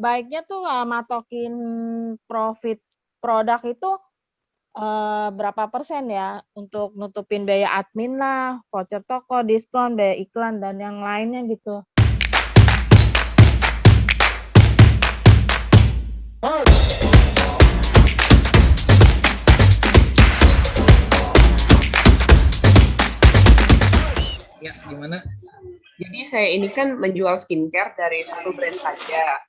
baiknya tuh matokin profit produk itu berapa persen ya untuk nutupin biaya admin lah, voucher toko, diskon, biaya iklan, dan yang lainnya gitu. Ya, gimana? Jadi saya ini kan menjual skincare dari satu brand saja.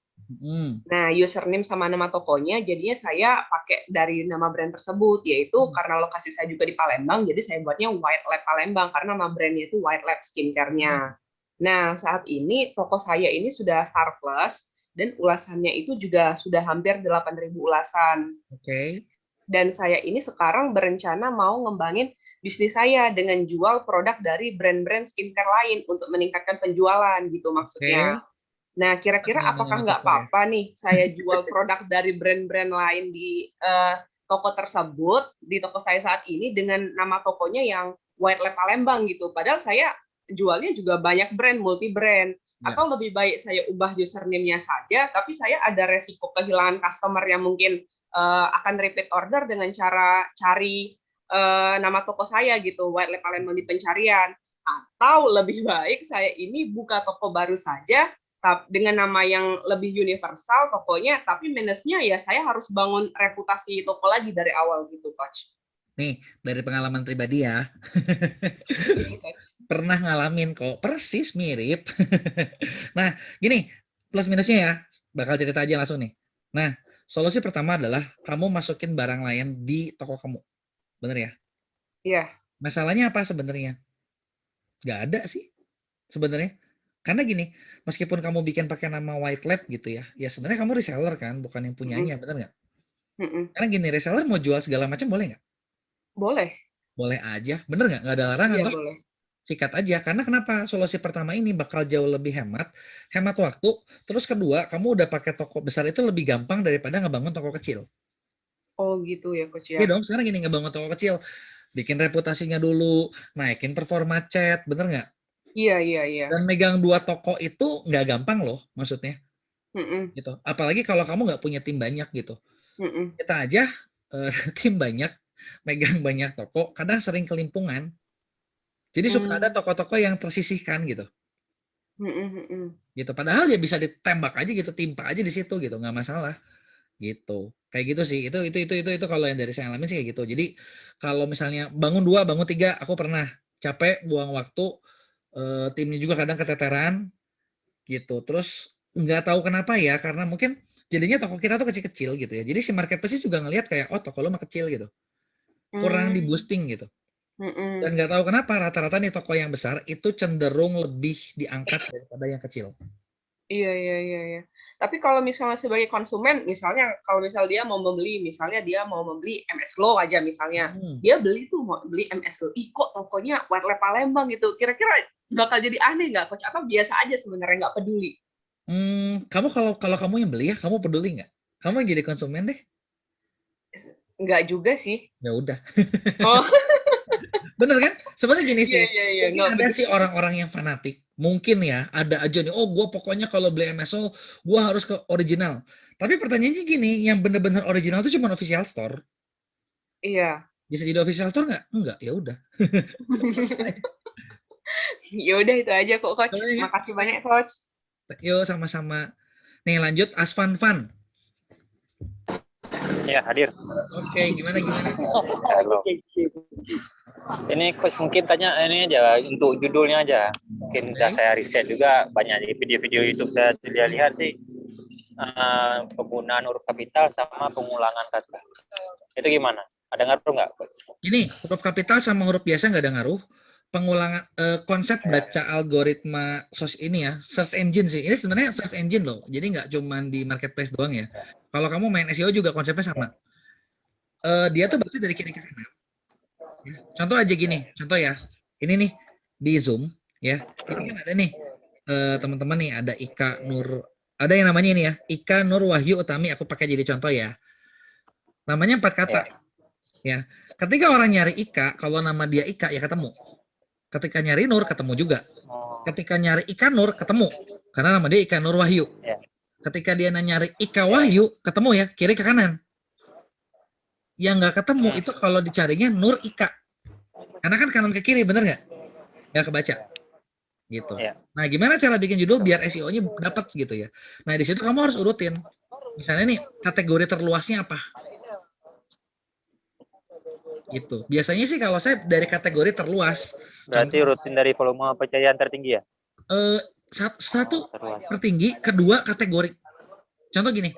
Nah, username sama nama tokonya jadinya saya pakai dari nama brand tersebut, yaitu karena lokasi saya juga di Palembang, jadi saya buatnya White Lab Palembang, karena nama brandnya itu White Lab Skincare-nya. Nah, saat ini toko saya ini sudah Star Plus, dan ulasannya itu juga sudah hampir 8.000 ulasan. Oke. Dan saya ini sekarang berencana mau ngembangin bisnis saya dengan jual produk dari brand-brand skincare lain untuk meningkatkan penjualan gitu maksudnya. Nah, kira-kira apakah nggak apa-apa nih saya jual produk dari brand-brand lain di toko tersebut, di toko saya saat ini dengan nama tokonya yang White Lab Palembang gitu. Padahal saya jualnya juga banyak brand, multi brand. Atau lebih baik saya ubah username-nya saja, tapi saya ada resiko kehilangan customer yang mungkin akan repeat order dengan cara cari nama toko saya gitu, White Lab Palembang di pencarian. Atau lebih baik saya ini buka toko baru saja dengan nama yang lebih universal tokonya, tapi minusnya ya saya harus bangun reputasi toko lagi dari awal gitu, Coach. Nih, dari pengalaman pribadi ya. Pernah ngalamin kok, persis mirip. Nah, gini, plus minusnya ya, bakal cerita aja langsung nih. Nah, solusi pertama adalah kamu masukin barang lain di toko kamu. Bener ya? Iya. Masalahnya apa sebenarnya? Gak ada sih sebenarnya. Karena gini, meskipun kamu bikin pakai nama White Lab gitu ya, ya sebenarnya kamu reseller kan, bukan yang punyanya, bener nggak? Karena gini, reseller mau jual segala macam boleh nggak? Boleh. Boleh aja, bener nggak? Nggak ada larangan Iya, toh? boleh. Sikat aja. Karena kenapa? Solusi pertama ini bakal jauh lebih hemat waktu. Terus kedua, kamu udah pakai toko besar itu lebih gampang daripada ngebangun toko kecil. Oh gitu ya, Coach Iya ya. dong, sekarang gini ngebangun toko kecil, bikin reputasinya dulu, naikin performa chat, bener nggak? Iya. Dan megang 2 toko itu nggak gampang loh, maksudnya. Gitu. Apalagi kalau kamu nggak punya tim banyak gitu. Kita aja tim banyak, megang banyak toko, kadang sering kelimpungan. Jadi suka ada toko-toko yang tersisihkan gitu. Gitu. Padahal ya bisa ditembak aja gitu, timpa aja di situ gitu, nggak masalah. Gitu. Kayak gitu sih. Itu kalau yang dari saya alamin sih kayak gitu. Jadi kalau misalnya bangun 2, bangun 3, aku pernah capek buang waktu, timnya juga kadang keteteran gitu. Terus nggak tahu kenapa ya, karena mungkin jadinya toko kita tuh kecil-kecil gitu ya. Jadi si marketplace juga ngelihat kayak, oh toko lo mah kecil gitu. Kurang di boosting gitu. Dan nggak tahu kenapa rata-rata nih toko yang besar itu cenderung lebih diangkat daripada yang kecil. Iya. Tapi kalau misalnya sebagai konsumen, misalnya kalau misal dia mau membeli, misalnya dia mau membeli MS Glow aja misalnya, dia beli tuh mau beli MS Glow, ih kok tokonya White Lab Palembang gitu, kira-kira bakal jadi aneh nggak, Coach? Atau biasa aja sebenarnya nggak peduli? Kamu kalau kamu yang beli ya, kamu peduli nggak? Kamu yang jadi konsumen deh. Nggak juga sih. Ya udah. Oh. Bener kan? Sebenarnya gini sih, Iya. mungkin ada sih orang-orang yang fanatik. Mungkin ya, ada aja nih, oh gue pokoknya kalau beli MSO, gue harus ke original. Tapi pertanyaannya gini, yang bener-bener original itu cuma official store. Iya. Bisa jadi official store nggak? Enggak, ya udah. Ya udah itu aja kok, Coach. Makasih banyak, Coach. Yuk sama-sama. Nih lanjut Asfan Fan. Ya, hadir. Oke, gimana? Halo. Ini Coach mungkin tanya ini aja untuk judulnya aja. Mungkin udah saya riset juga banyak di video-video YouTube saya lihat sih penggunaan huruf kapital sama pengulangan kata. Itu gimana? Ada ngaruh nggak, Coach? Ini huruf kapital sama huruf biasa nggak ada ngaruh. Pengulangan konsep baca algoritma ini ya, search engine sih. Ini sebenarnya search engine loh. Jadi nggak cuma di marketplace doang ya. Kalau kamu main SEO juga konsepnya sama. Dia tuh baca dari kiri ke kanan. Contoh aja gini, contoh ya. Ini nih di Zoom ya. Ini kan ada nih teman-teman nih, ada Ika Nur, ada yang namanya ini ya, Ika Nur Wahyu Utami. Aku pakai jadi contoh ya. Namanya 4 kata. Ya. Ketika orang nyari Ika, kalau nama dia Ika ya ketemu. Ketika nyari Nur ketemu juga. Ketika nyari Ika Nur ketemu karena nama dia Ika Nur Wahyu. Ketika dia nyari Ika Wahyu, ketemu ya, kiri ke kanan. Yang nggak ketemu itu kalau dicarinya Nur Ika. Karena kan kanan ke kiri, bener nggak? Nggak kebaca. Gitu. Iya. Nah, gimana cara bikin judul biar SEO-nya dapat gitu ya? Nah, di situ kamu harus urutin. Misalnya nih, kategori terluasnya apa? Gitu. Biasanya sih kalau saya dari kategori terluas. Berarti rutin dari volume pencarian tertinggi ya? Satu Terluas. tertinggi, kedua kategori. Contoh gini.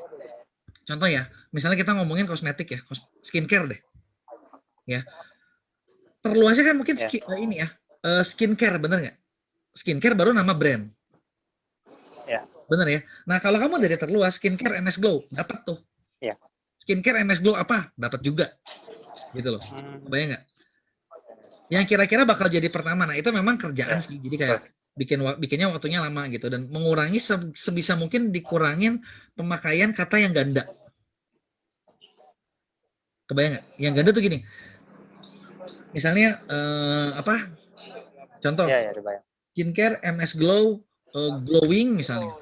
Contoh ya, misalnya kita ngomongin kosmetik ya, skincare deh. Ya. Terluasnya kan mungkin ini ya, skincare, bener nggak? Skincare baru nama brand. Ya. Bener ya? Nah, kalau kamu dari terluas, skincare MS Glow, dapat tuh. Ya. Skincare MS Glow apa? Dapat juga. Gitu loh. Kebayang nggak? Yang kira-kira bakal jadi pertama. Nah, itu memang kerjaan sih. Jadi kayak bikinnya waktunya lama gitu. Dan mengurangi sebisa mungkin dikurangin pemakaian kata yang ganda. Kebayang nggak? Yang ganda tuh gini. Misalnya, Contoh. Ya, kebayang. Skincare MS Glow, glowing misalnya.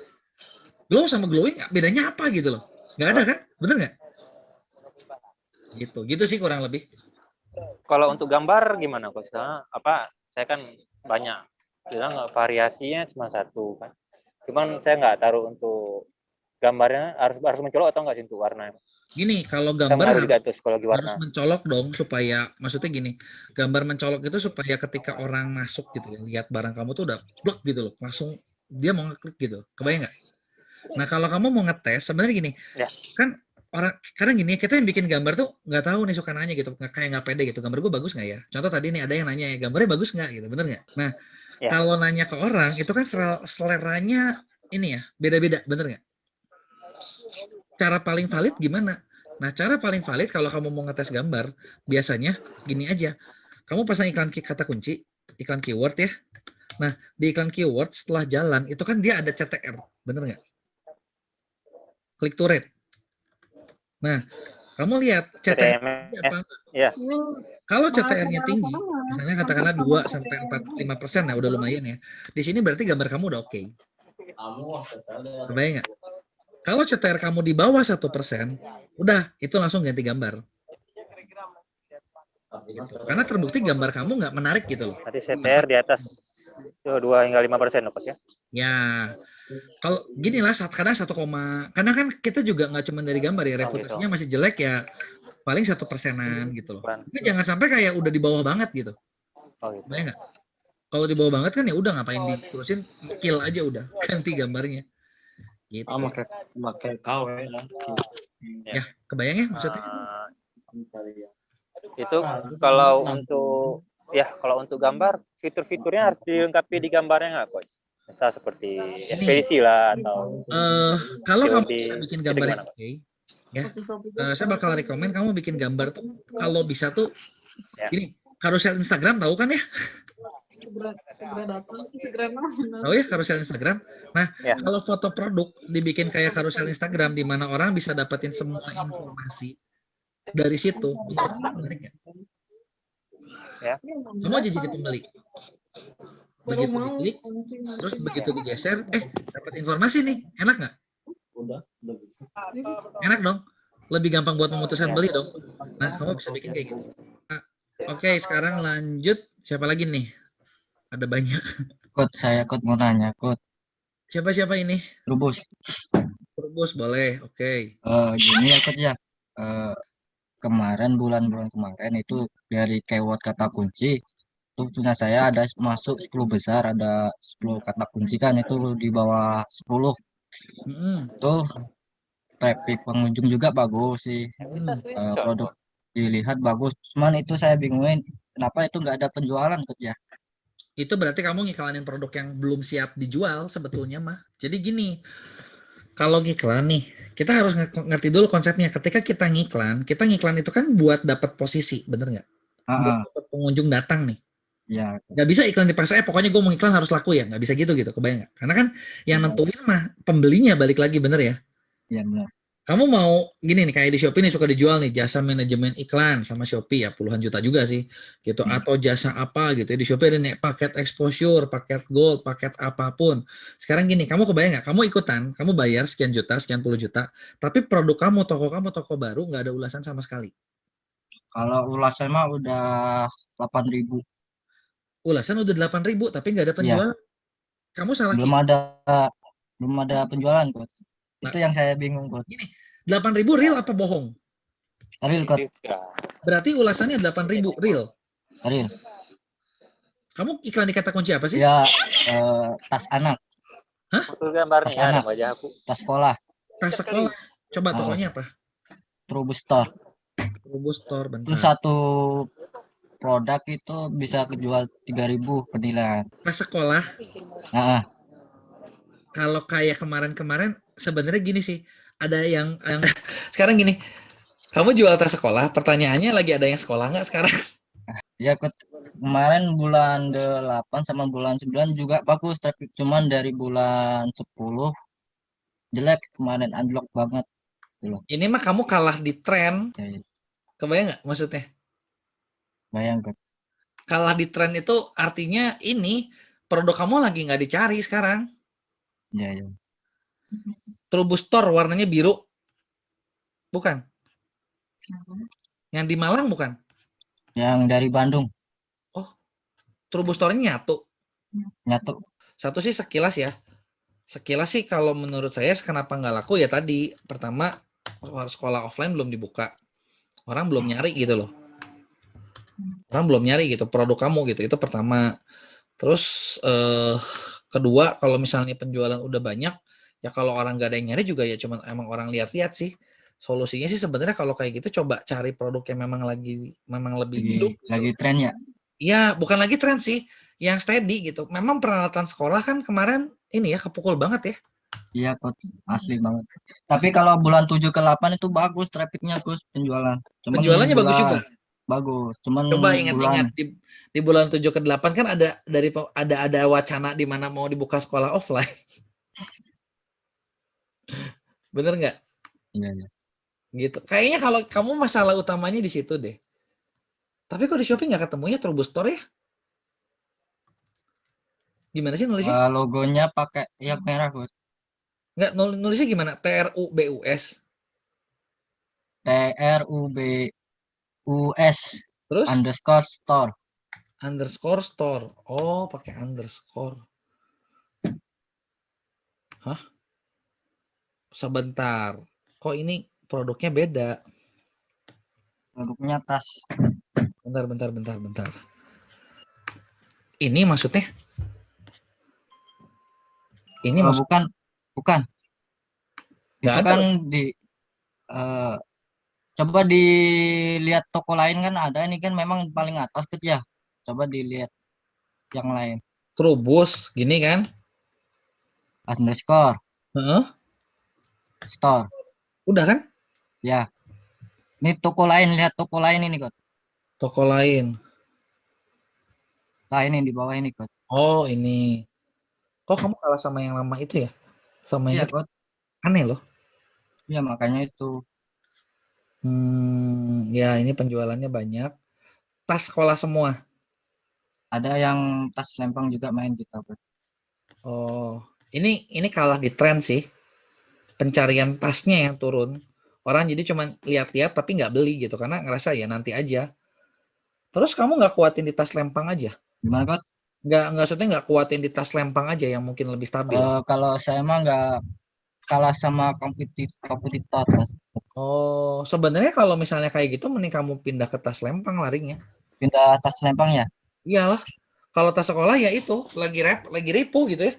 Glow sama glowing bedanya apa gitu loh? Nggak ada kan? Bener nggak? Gitu sih kurang lebih. Kalau untuk gambar gimana Coach? Saya kan banyak bilang variasinya cuma satu kan. Cuman saya nggak taruh untuk gambarnya harus mencolok atau nggak sih untuk warna. Gini, kalau gambar harus warna. mencolok dong supaya, maksudnya gini, gambar mencolok itu supaya ketika orang masuk gitu ya, lihat barang kamu tuh udah blok gitu loh, langsung dia mau ngeklik gitu, kebayang nggak? Nah kalau kamu mau ngetes, sebenarnya gini, kan orang kadang gini, kita yang bikin gambar tuh nggak tahu nih, suka nanya gitu, kayak nggak pede gitu, gambar gue bagus nggak ya? Contoh tadi nih ada yang nanya ya, gambarnya bagus nggak gitu, bener nggak? Nah kalau nanya ke orang itu kan seleranya ini ya beda-beda, bener nggak? Cara paling valid gimana? Nah, cara paling valid kalau kamu mau ngetes gambar, biasanya gini aja. Kamu pasang iklan kata kunci, iklan keyword ya. Nah, di iklan keyword setelah jalan, itu kan dia ada CTR, bener nggak? Click to rate. Nah, kamu lihat CTR apa? Ya. Kalau CTR-nya tinggi, misalnya katakanlah 2-5%, nah udah lumayan ya. Di sini berarti gambar kamu udah oke. Kebayang nggak? Kalau CTR kamu di bawah 1%, udah itu langsung ganti gambar. Gitu. Karena terbukti gambar kamu nggak menarik gitu loh. Berarti CTR di atas 2 hingga 5% loh, ya? Ya, kalau gini lah, kadang 1, karena kan kita juga nggak cuma dari gambar ya, reputasinya masih jelek ya, paling 1%-an gitu loh. Tapi jangan sampai kayak udah di bawah banget gitu. Oh, gitu. Nggak? Kalau di bawah banget kan ya udah ngapain diterusin, kill aja udah, ganti gambarnya. Gitu. Pakai KW ya, kebayang ya maksudnya? Itu kalau untuk gambar, fitur-fiturnya harus dilengkapi di gambarnya nggak, Coach? Misal seperti ekspedisi lah atau kalau kamu bisa bikin gambar yang oke, ya, saya bakal rekomen kamu bikin gambar tuh kalau bisa tuh gini, karusel Instagram tahu kan ya? Tahu ya karusel Instagram? Nah, kalau foto produk dibikin kayak karusel Instagram di mana orang bisa dapetin semua informasi dari situ, menarik nggak? Ya. Kamu aja jadi pembeli. Begitu diklik, terus begitu digeser, dapat informasi nih, enak nggak? Enak dong, lebih gampang buat memutuskan beli dong. Nah, kamu bisa bikin kayak gitu. Nah, oke, sekarang lanjut, siapa lagi nih? Ada banyak. Coach mau nanya, Coach. Siapa ini? Rubus boleh, oke. Gini ya, Coach ya. Kemarin bulan-bulan kemarin itu dari keyword kata kunci itu punya saya ada masuk 10 besar, ada 10 kata kunci kan, itu di bawah 10 tuh traffic pengunjung juga bagus sih, produk dilihat bagus, cuman itu saya bingungin kenapa itu nggak ada penjualan Coach ya. Itu berarti kamu ngiklanin produk yang belum siap dijual sebetulnya mah. Jadi gini, kalau ngiklan nih, kita harus ngerti dulu konsepnya. Ketika kita ngiklan itu kan buat dapat posisi, bener nggak? Buat dapat pengunjung datang nih. Ya. Nggak bisa iklan dipaksa, pokoknya gue mau iklan harus laku ya. Nggak bisa gitu, kebayang nggak? Karena kan yang nentuin mah pembelinya balik lagi, bener ya? Iya benar. Kamu mau gini nih, kayak di Shopee nih suka dijual nih jasa manajemen iklan sama Shopee ya, puluhan juta juga sih gitu, atau jasa apa gitu ya di Shopee ada nih paket exposure, paket gold, paket apapun. Sekarang gini, kamu kebayang nggak, kamu ikutan, kamu bayar sekian juta, sekian puluh juta, tapi produk kamu toko baru nggak ada ulasan sama sekali. Kalau ulasan mah udah 8.000. Ulasan udah 8.000 tapi nggak ada Iya, penjual. Kamu salah belum kirim. ada belum ada penjualan, Coach. Nah, Itu yang saya bingung, Coach. gini, 8.000 real apa bohong? Real, Coach. Berarti ulasannya 8.000 real. Real. Kamu iklan di kata kunci apa sih? Ya, tas anak, Foto gambarnya Tas ya, ada anak. wajah aku. tas sekolah, Tas sekolah. Coba tokonya apa? Trubus Store. Robo Store, Itu bentar. satu produk itu bisa kejual 3.000 penilaian. Tas sekolah, Nah, kalau kayak kemarin-kemarin sebenarnya gini sih, ada yang sekarang gini, kamu jual tas sekolah, pertanyaannya lagi ada yang sekolah nggak sekarang? ya kemarin bulan 8 sama bulan 9 juga bagus, tapi cuman dari bulan 10 jelek, kemarin unlock banget gitu loh. Ini mah kamu kalah di tren, Ya, ya, kebayang nggak maksudnya? bayangkan. Kalah di tren itu artinya ini produk kamu lagi nggak dicari sekarang. Ya, ya. Trubus Store warnanya biru, bukan? Yang di Malang bukan? Yang dari Bandung Trubus Store-nya nyatu. satu sih sekilas ya. Sekilas sih kalau menurut saya kenapa nggak laku ya tadi. Pertama, sekolah offline belum dibuka. Orang belum nyari gitu loh. Orang belum nyari gitu produk kamu gitu. Itu pertama. Terus kedua, kalau misalnya penjualan udah banyak, ya kalau orang nggak ada yang nyari juga ya cuman emang orang lihat-lihat sih. Solusinya sih sebenarnya kalau kayak gitu coba cari produk yang memang lebih hidup. Lagi tren ya. Iya, bukan lagi tren sih, yang steady gitu. Memang peralatan sekolah kan kemarin ini ya kepukul banget ya. Iya, Coach, asli banget. Tapi kalau bulan 7 ke 8 itu bagus trafiknya, Coach, penjualan. Cuman Penjualannya bagus juga. bagus. Cuman Coba ingat-ingat bulan di bulan 7 ke 8 kan ada wacana di mana mau dibuka sekolah offline. Bener nggak? iya, iya. Gitu. Kayaknya kalau kamu masalah utamanya di situ deh. Tapi kok di Shopee nggak ketemunya Trubus Store ya? Gimana sih nulisnya? Logonya pakai yang merah, Coach. Nggak, nulisnya gimana? TRUBUS. TRUBUS Terus underscore store. underscore store. Oh, pakai underscore. Hah? Sebentar. Kok ini produknya beda? Produknya tas. Bentar. Ini maksudnya? Ini Oh, maksud bukan. nggak Itu ada. kan coba dilihat toko lain kan ada, ini kan memang paling atas tuh ya. Coba dilihat yang lain. Trubus gini kan? Underscore Heeh. store. Udah kan? Ya. Ini toko lain, lihat toko lain ini, Coach. Toko lain. Nah, ini di bawah ini, Coach. Oh, ini. Kok kamu kalah sama yang lama itu ya? Sama Iya, yang itu? Coach. Aneh loh. Iya, makanya itu. Ya ini penjualannya banyak. Tas sekolah semua. Ada yang tas lempang juga main kita, Coach. Oh, ini kalah di tren sih. Pencarian tasnya yang turun. Orang jadi cuma lihat-lihat tapi nggak beli gitu karena ngerasa ya nanti aja. Terus kamu nggak kuatin di tas lempang aja? Gimana, Coach? Nggak kuatin di tas lempang aja yang mungkin lebih stabil. Kalau saya mah nggak kalah sama kompetitor, Coach. Oh, sebenarnya kalau misalnya kayak gitu mending kamu pindah ke tas lempang larinya. Pindah tas lempang ya? Iyalah. Kalau tas sekolah ya itu lagi repo gitu ya.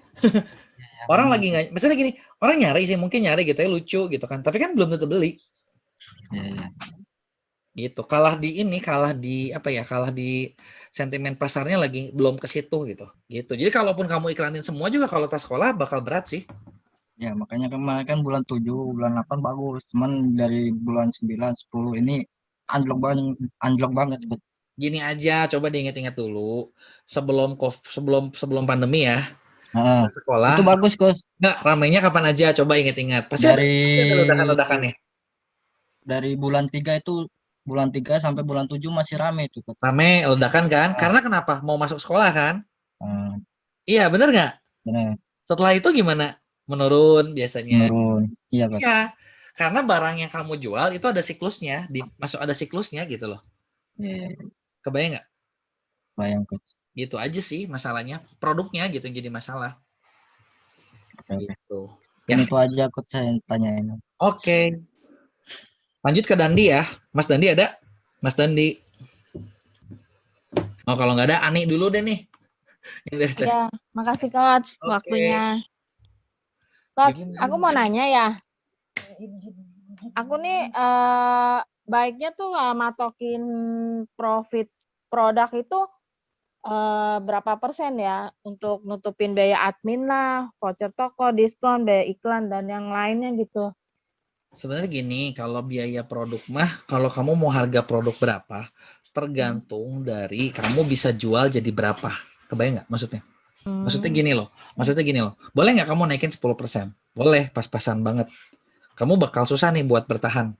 Orang lagi nggak, misalnya gini, orang nyari sih mungkin nyari gitu ya lucu gitu kan, tapi kan belum tentu beli. Iya. Gitu. Kalah di sentimen pasarnya lagi belum ke situ gitu. Gitu. Jadi kalaupun kamu iklanin semua juga kalau tas sekolah bakal berat sih. Ya, makanya kemarin kan bulan 7, bulan 8 bagus. Cuman dari bulan 9, 10 ini anjlok banget. Gini aja, coba diingat-ingat dulu sebelum pandemi ya. Nah, Sekolah itu bagus, Coach. nggak ramainya kapan aja, coba ingat-ingat. Pasti Dari ada ledakan-ledakannya. dari bulan 3 itu bulan 3 sampai bulan 7 masih rame itu Coach. Rame, ledakan kan? Ah, Karena kenapa? Mau masuk sekolah kan? ah, Iya, bener nggak? benar Setelah itu gimana? Menurun biasanya. menurun. Iya Coach. Iya, karena barang yang kamu jual itu ada siklusnya, masuk ada siklusnya gitu loh. Kebayang nggak? Bayang Coach. Gitu aja sih masalahnya. Produknya gitu yang jadi masalah. Oke, oke. Gitu. Mungkin Ya, itu aja Coach saya tanyain. oke. Lanjut ke Dandi ya. Mas Dandi ada? Mas Dandi. Oh, kalau nggak ada, Ani dulu deh nih. Yang dari tadi. Ya, makasih Coach Oke. waktunya. Coach, Gimana? aku mau nanya ya. Aku nih baiknya tuh matokin profit produk itu berapa persen ya untuk nutupin biaya admin lah, voucher toko, diskon, biaya iklan dan yang lainnya gitu. Sebenarnya gini, kalau biaya produk mah, kalau kamu mau harga produk berapa, tergantung dari kamu bisa jual jadi berapa. Kebayang nggak maksudnya? Maksudnya gini loh. Boleh nggak kamu naikin 10%? Boleh, pas-pasan banget. Kamu bakal susah nih buat bertahan.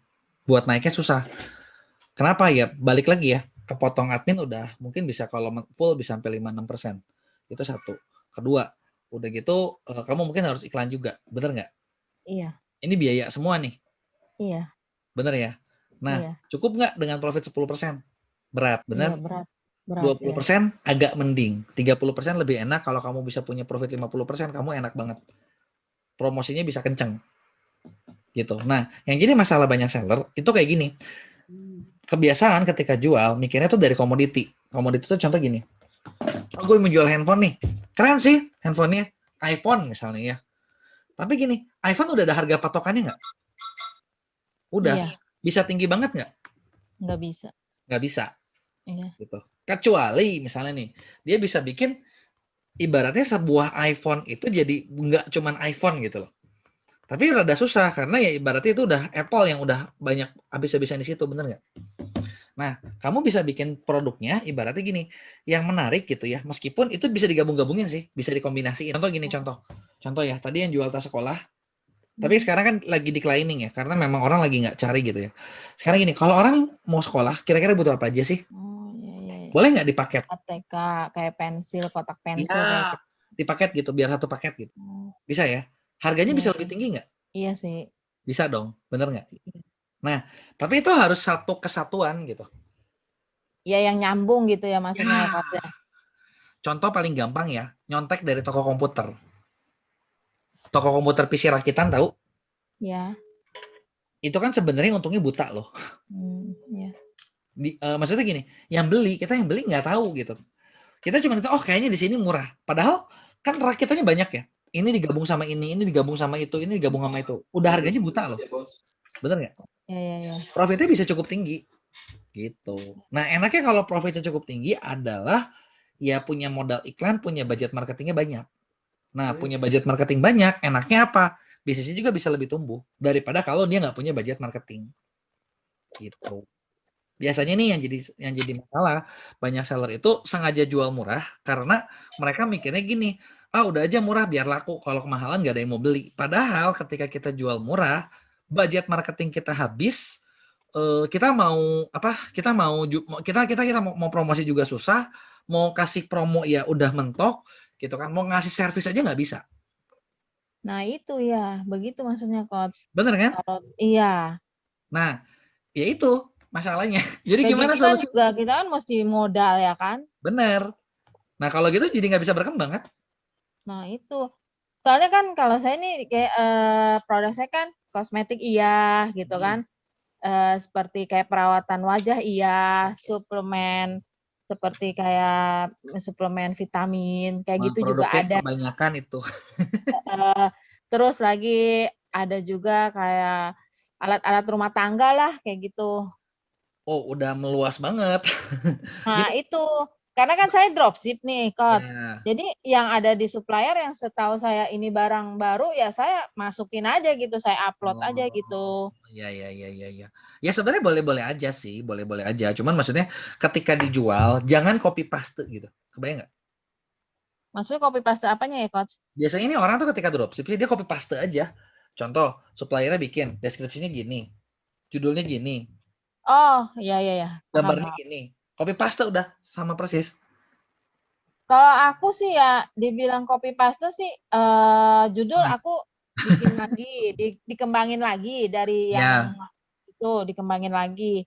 Buat naiknya susah. Kenapa ya? Balik lagi ya, kepotong admin udah mungkin bisa kalau full bisa sampai 5-6%. Itu satu. Kedua, udah gitu kamu mungkin harus iklan juga. Bener nggak? Iya, Ini biaya semua nih. iya, Bener ya? Nah, iya, cukup nggak dengan profit 10%? Berat, iya bener? berat, berat ya. 20% agak mending. 30% lebih enak kalau kamu bisa punya profit 50%, kamu enak banget. Promosinya bisa kenceng. Gitu. Nah, yang jadi masalah banyak seller itu kayak gini. Kebiasaan ketika jual, mikirnya tuh dari komoditi. Komoditi tuh contoh gini. Oh, gue mau jual handphone nih. Keren sih handphonenya. iPhone misalnya ya. Tapi gini, iPhone udah ada harga patokannya nggak? Udah. Iya, Bisa tinggi banget nggak? nggak bisa. Nggak bisa. Iya, Gitu. Kecuali misalnya nih, dia bisa bikin ibaratnya sebuah iPhone itu jadi nggak cuman iPhone gitu loh. Tapi rada susah karena ya ibaratnya itu udah Apple yang udah banyak habis-habisan di situ, bener nggak? Nah, kamu bisa bikin produknya ibaratnya gini, yang menarik gitu ya, meskipun itu bisa digabung-gabungin sih, bisa dikombinasiin. Contoh gini, contoh ya, tadi yang jual tas sekolah, tapi sekarang kan lagi declining ya, karena memang orang lagi nggak cari gitu ya. Sekarang gini, kalau orang mau sekolah, kira-kira butuh apa aja sih? Oh iya iya. Iya. Boleh nggak dipaket? ATK kayak pensil, kotak pensil Iya, kayak gitu. dipaket gitu, biar satu paket gitu. Oh, Bisa ya? Harganya iya, bisa lebih tinggi nggak? iya sih. Bisa dong, bener nggak? Iya. Nah, tapi itu harus satu kesatuan gitu. Iya yang nyambung gitu ya maksudnya ya Ya, Coach ya. contoh paling gampang ya, nyontek dari toko komputer. Toko komputer PC rakitan tahu? Iya. Itu kan sebenarnya untungnya buta loh. Iya. Maksudnya gini, kita yang beli nggak tahu gitu. Kita cuma itu, oh kayaknya di sini murah. Padahal kan rakitannya banyak ya. Ini digabung sama ini digabung sama itu, ini digabung sama itu. Udah harganya buta loh. Bener nggak? Iya iya iya. Profitnya bisa cukup tinggi. Gitu. Nah, enaknya kalau profitnya cukup tinggi adalah ya punya modal iklan, punya budget marketingnya banyak. Nah, punya budget marketing banyak, enaknya apa? Bisnisnya juga bisa lebih tumbuh daripada kalau dia nggak punya budget marketing. Gitu. Biasanya nih yang jadi masalah, banyak seller itu sengaja jual murah karena mereka mikirnya gini, ah udah aja murah biar laku, kalau kemahalan nggak ada yang mau beli. Padahal ketika kita jual murah, budget marketing kita habis, kita mau apa? Kita mau promosi juga susah, mau kasih promo ya udah mentok, gitu kan? Mau ngasih servis aja nggak bisa, Nah itu ya, begitu maksudnya Coach. bener kan? Kalau iya, Nah, ya itu masalahnya. Jadi gaji gimana kita solusi? juga kita kan mesti modal ya kan. Bener. Nah kalau gitu jadi nggak bisa berkembang kan? Nah itu. Soalnya kan kalau saya nih kayak produk saya kan kosmetik iya gitu kan. Seperti kayak perawatan wajah iya, suplemen seperti kayak suplemen vitamin kayak Wah, gitu juga produknya ada. kebanyakan itu. Terus lagi ada juga kayak alat-alat rumah tangga lah kayak gitu. Oh, udah meluas banget. Nah Gini, itu, karena kan saya dropship nih Coach. ya, Jadi yang ada di supplier yang setahu saya ini barang baru ya saya masukin aja gitu, saya upload aja oh, gitu. ya. Ya sebenarnya boleh-boleh aja sih, boleh-boleh aja. Cuman maksudnya ketika dijual, jangan copy paste gitu. Kebayang nggak? Maksudnya copy paste apanya ya Coach? Biasanya ini orang tuh ketika dropship, dia copy paste aja. Contoh, suppliernya bikin, deskripsinya gini. Judulnya gini, Oh, iya. Paham. gambarnya gini. Copy paste udah sama persis. Kalau aku sih ya dibilang copy paste sih judul aku bikin lagi, dikembangin lagi dari yang itu dikembangin lagi.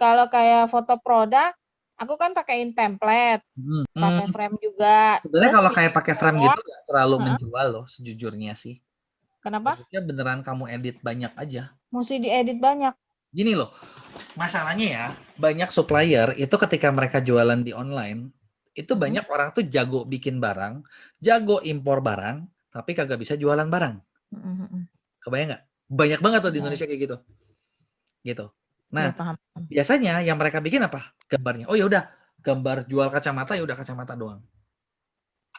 Kalau kayak foto produk, aku kan pakaiin template, pakai frame juga. Sebenarnya Terus kalau video kayak pakai frame produk, gitu nggak terlalu heeh, menjual loh sejujurnya sih. kenapa? Bagusnya beneran kamu edit banyak aja. Mesti diedit banyak. Gini loh, masalahnya ya, banyak supplier itu ketika mereka jualan di online, itu banyak orang tuh jago bikin barang, jago impor barang, tapi kagak bisa jualan barang. Kebayang nggak? Banyak banget tuh di Indonesia kayak gitu. Gitu. Nah, Iya, paham. biasanya yang mereka bikin apa? Gambarnya. Oh ya udah, gambar jual kacamata ya udah kacamata doang.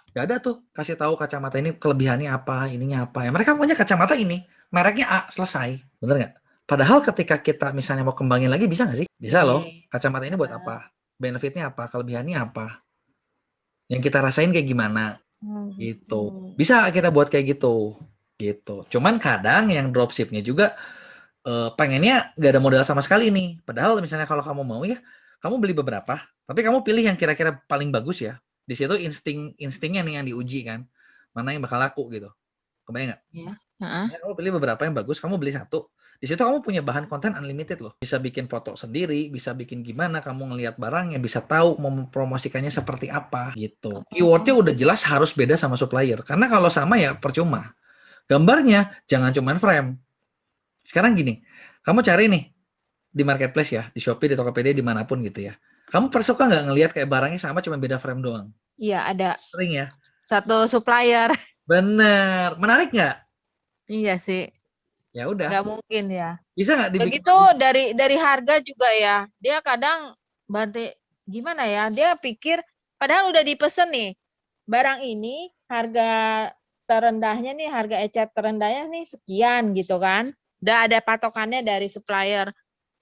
Gak ada tuh kasih tahu kacamata ini kelebihannya apa, ininya apa. Ya mereka punya kacamata ini, mereknya A, selesai. Bener nggak? Padahal ketika kita misalnya mau kembangin lagi bisa nggak sih? Bisa loh. Kacamata ini buat apa? Benefitnya apa? Kelebihannya apa? Yang kita rasain kayak gimana? Gitu. Bisa kita buat kayak gitu. Gitu. Cuman kadang yang dropshipnya juga pengennya nggak ada modal sama sekali nih. Padahal misalnya kalau kamu mau ya, kamu beli beberapa, tapi kamu pilih yang kira-kira paling bagus ya. Di situ instingnya nih yang diuji kan, mana yang bakal laku gitu. Kebayang nggak? Iya. Ya, kamu pilih beberapa yang bagus, kamu beli satu. Di situ kamu punya bahan konten unlimited loh. Bisa bikin foto sendiri, bisa bikin gimana, kamu ngelihat barangnya, bisa tahu mau mempromosikannya seperti apa gitu. Keywordnya udah jelas harus beda sama supplier. Karena kalau sama ya percuma. Gambarnya jangan cuman frame. Sekarang gini, kamu cari nih di marketplace ya, di Shopee, di Tokopedia, dimanapun gitu ya. Kamu suka nggak ngelihat kayak barangnya sama cuma beda frame doang? Iya, ada Sering ya? satu supplier. Bener. Menarik nggak? Iya sih. Ya udah. Nggak mungkin ya. Bisa nggak dibikin? Begitu dari harga juga ya. Dia kadang gimana ya? Dia pikir padahal udah dipesen nih. Barang ini harga terendahnya nih, harga ecat terendahnya nih sekian gitu kan. Udah ada patokannya dari supplier.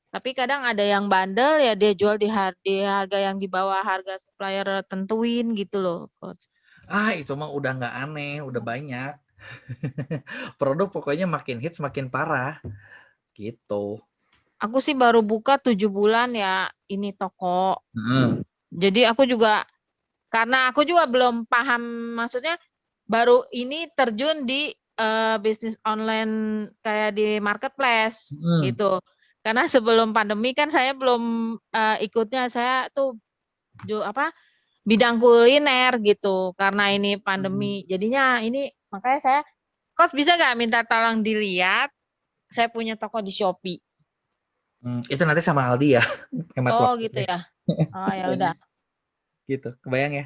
Tapi kadang ada yang bandel ya dia jual di harga yang di bawah harga supplier tentuin gitu loh, Coach. Ah, itu mah udah nggak aneh, udah banyak. Produk pokoknya makin hits makin parah. Gitu. Aku sih baru buka 7 bulan ya ini toko. Jadi aku juga karena aku juga belum paham, maksudnya baru ini terjun di bisnis online kayak di marketplace gitu. Karena sebelum pandemi kan saya belum ikutnya, saya tuh bidang kuliner gitu. Karena ini pandemi, jadinya ini makanya saya, Coach bisa nggak minta tolong dilihat? Saya punya toko di Shopee. Itu nanti sama Aldi ya. Hemat Oh waktu gitu deh. ya. Oh ya udah. Gitu, kebayang ya?